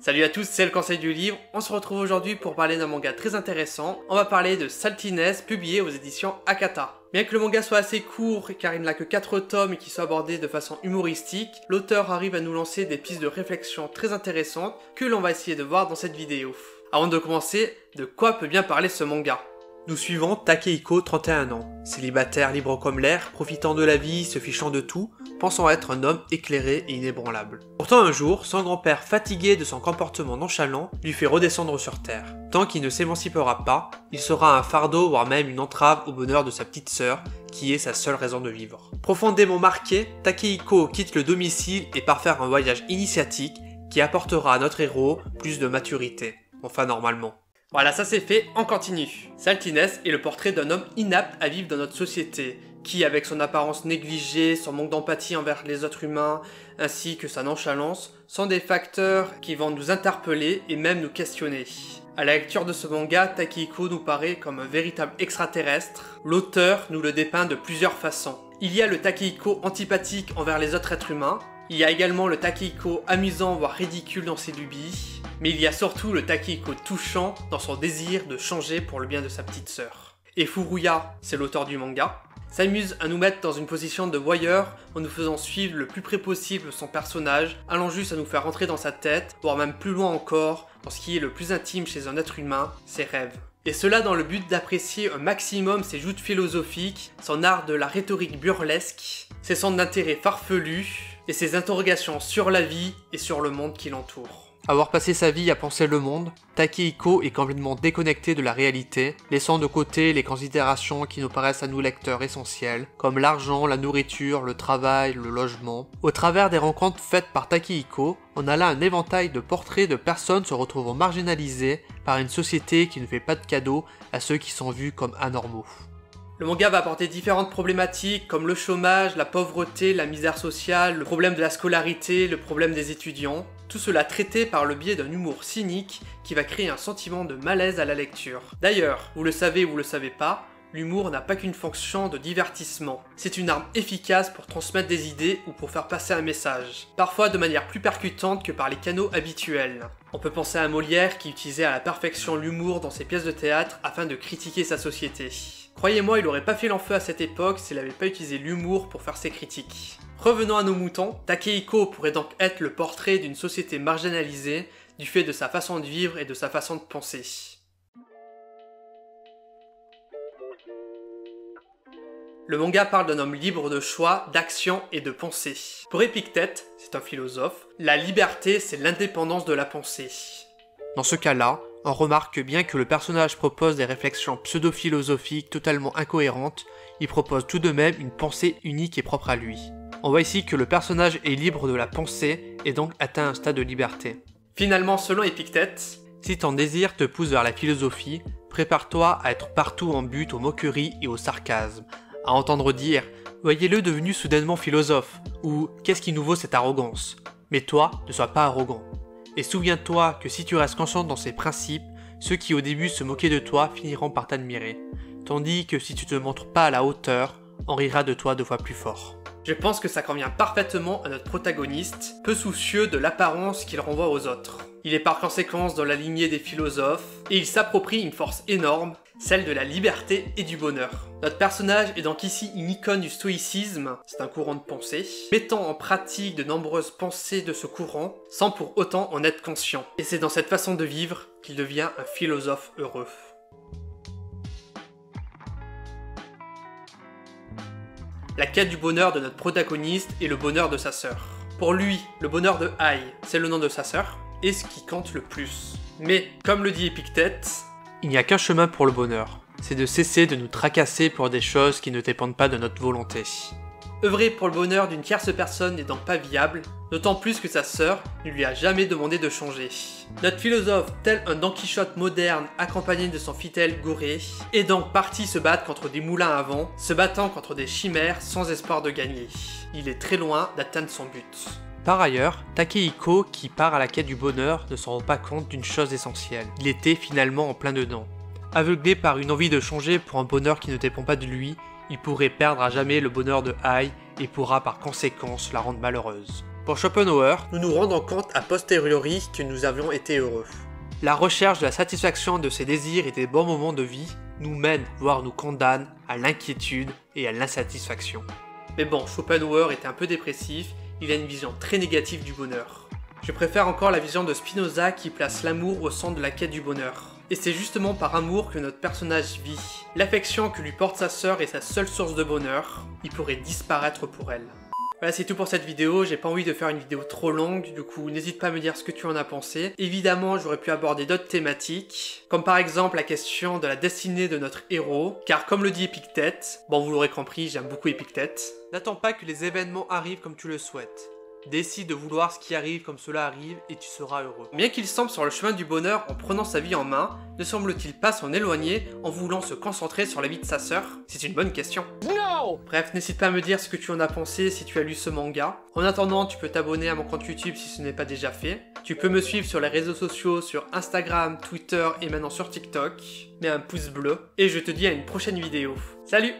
Salut à tous, c'est le Conseil du Livre. On se retrouve aujourd'hui pour parler d'un manga très intéressant. On va parler de Saltiness, publié aux éditions Akata. Bien que le manga soit assez court car il n'a que 4 tomes et qu'il soit abordé de façon humoristique, l'auteur arrive à nous lancer des pistes de réflexion très intéressantes que l'on va essayer de voir dans cette vidéo. Avant de commencer, de quoi peut bien parler ce manga ? Nous suivons Takehiko, 31 ans, célibataire libre comme l'air, profitant de la vie, se fichant de tout, pensant être un homme éclairé et inébranlable. Pourtant un jour, son grand-père, fatigué de son comportement nonchalant, lui fait redescendre sur terre. Tant qu'il ne s'émancipera pas, il sera un fardeau voire même une entrave au bonheur de sa petite sœur, qui est sa seule raison de vivre. Profondément marqué, Takehiko quitte le domicile et part faire un voyage initiatique qui apportera à notre héros plus de maturité. Enfin normalement. Voilà, ça c'est fait, on continue. Saltiness est le portrait d'un homme inapte à vivre dans notre société, qui, avec son apparence négligée, son manque d'empathie envers les autres humains, ainsi que sa nonchalance, sont des facteurs qui vont nous interpeller et même nous questionner. À la lecture de ce manga, Takehiko nous paraît comme un véritable extraterrestre. L'auteur nous le dépeint de plusieurs façons. Il y a le Takehiko antipathique envers les autres êtres humains, il y a également le Takehiko amusant voire ridicule dans ses lubies, mais il y a surtout le Takehiko touchant dans son désir de changer pour le bien de sa petite sœur. Et Furuya, c'est l'auteur du manga, s'amuse à nous mettre dans une position de voyeur en nous faisant suivre le plus près possible son personnage, allant juste à nous faire rentrer dans sa tête, voire même plus loin encore, dans ce qui est le plus intime chez un être humain, ses rêves. Et cela dans le but d'apprécier un maximum ses joutes philosophiques, son art de la rhétorique burlesque, ses centres d'intérêt farfelus, et ses interrogations sur la vie et sur le monde qui l'entoure. Avoir passé sa vie à penser le monde, Takehiko est complètement déconnecté de la réalité, laissant de côté les considérations qui nous paraissent à nous lecteurs essentielles, comme l'argent, la nourriture, le travail, le logement. Au travers des rencontres faites par Takehiko, on a là un éventail de portraits de personnes se retrouvant marginalisées par une société qui ne fait pas de cadeaux à ceux qui sont vus comme anormaux. Le manga va apporter différentes problématiques comme le chômage, la pauvreté, la misère sociale, le problème de la scolarité, le problème des étudiants. Tout cela traité par le biais d'un humour cynique qui va créer un sentiment de malaise à la lecture. D'ailleurs, vous le savez ou vous le savez pas, l'humour n'a pas qu'une fonction de divertissement. C'est une arme efficace pour transmettre des idées ou pour faire passer un message, parfois de manière plus percutante que par les canaux habituels. On peut penser à Molière qui utilisait à la perfection l'humour dans ses pièces de théâtre afin de critiquer sa société. Croyez-moi, il aurait pas fait l'enfeu à cette époque s'il n'avait pas utilisé l'humour pour faire ses critiques. Revenons à nos moutons, Takehiko pourrait donc être le portrait d'une société marginalisée du fait de sa façon de vivre et de sa façon de penser. Le manga parle d'un homme libre de choix, d'action et de pensée. Pour Épictète, c'est un philosophe, la liberté c'est l'indépendance de la pensée. Dans ce cas-là, on remarque bien que le personnage propose des réflexions pseudo-philosophiques totalement incohérentes, il propose tout de même une pensée unique et propre à lui. On voit ici que le personnage est libre de la pensée et donc atteint un stade de liberté. Finalement, selon Épictète, si ton désir te pousse vers la philosophie, prépare-toi à être partout en but aux moqueries et au sarcasme, à entendre dire « Voyez-le devenu soudainement philosophe » ou « Qu'est-ce qui nous vaut cette arrogance ?» Mais toi, ne sois pas arrogant. Et souviens-toi que si tu restes conscient dans ces principes, ceux qui au début se moquaient de toi finiront par t'admirer. Tandis que si tu te montres pas à la hauteur, on rira de toi 2 fois plus fort. Je pense que ça convient parfaitement à notre protagoniste, peu soucieux de l'apparence qu'il renvoie aux autres. Il est par conséquence dans la lignée des philosophes, et il s'approprie une force énorme, celle de la liberté et du bonheur. Notre personnage est donc ici une icône du stoïcisme, c'est un courant de pensée, mettant en pratique de nombreuses pensées de ce courant, sans pour autant en être conscient. Et c'est dans cette façon de vivre qu'il devient un philosophe heureux. La quête du bonheur de notre protagoniste est le bonheur de sa sœur. Pour lui, le bonheur de Ai, c'est le nom de sa sœur, et ce qui compte le plus. Mais, comme le dit Épictète, il n'y a qu'un chemin pour le bonheur, c'est de cesser de nous tracasser pour des choses qui ne dépendent pas de notre volonté. Œuvrer pour le bonheur d'une tierce personne n'est donc pas viable, d'autant plus que sa sœur ne lui a jamais demandé de changer. Notre philosophe, tel un Don Quichotte moderne accompagné de son fidèle Gorée, est donc parti se battre contre des moulins à vent, se battant contre des chimères sans espoir de gagner. Il est très loin d'atteindre son but. Par ailleurs, Takehiko, qui part à la quête du bonheur, ne se rend pas compte d'une chose essentielle. Il était finalement en plein dedans. Aveuglé par une envie de changer pour un bonheur qui ne dépend pas de lui, il pourrait perdre à jamais le bonheur de Ai et pourra par conséquence la rendre malheureuse. Pour Schopenhauer, nous nous rendons compte a posteriori que nous avions été heureux. La recherche de la satisfaction de ses désirs et des bons moments de vie nous mène, voire nous condamne, à l'inquiétude et à l'insatisfaction. Mais bon, Schopenhauer était un peu dépressif, il a une vision très négative du bonheur. Je préfère encore la vision de Spinoza qui place l'amour au centre de la quête du bonheur. Et c'est justement par amour que notre personnage vit. L'affection que lui porte sa sœur est sa seule source de bonheur. Il pourrait disparaître pour elle. Voilà, c'est tout pour cette vidéo. J'ai pas envie de faire une vidéo trop longue, du coup n'hésite pas à me dire ce que tu en as pensé. Évidemment, j'aurais pu aborder d'autres thématiques, comme par exemple la question de la destinée de notre héros, car comme le dit Épictète, bon vous l'aurez compris, j'aime beaucoup Épictète, n'attends pas que les événements arrivent comme tu le souhaites. Décide de vouloir ce qui arrive comme cela arrive et tu seras heureux. Bien qu'il semble sur le chemin du bonheur en prenant sa vie en main, ne semble-t-il pas s'en éloigner en voulant se concentrer sur la vie de sa sœur? C'est une bonne question. No! Bref, n'hésite pas à me dire ce que tu en as pensé si tu as lu ce manga. En attendant, tu peux t'abonner à mon compte YouTube si ce n'est pas déjà fait. Tu peux me suivre sur les réseaux sociaux, sur Instagram, Twitter et maintenant sur TikTok. Mets un pouce bleu. Et je te dis à une prochaine vidéo. Salut!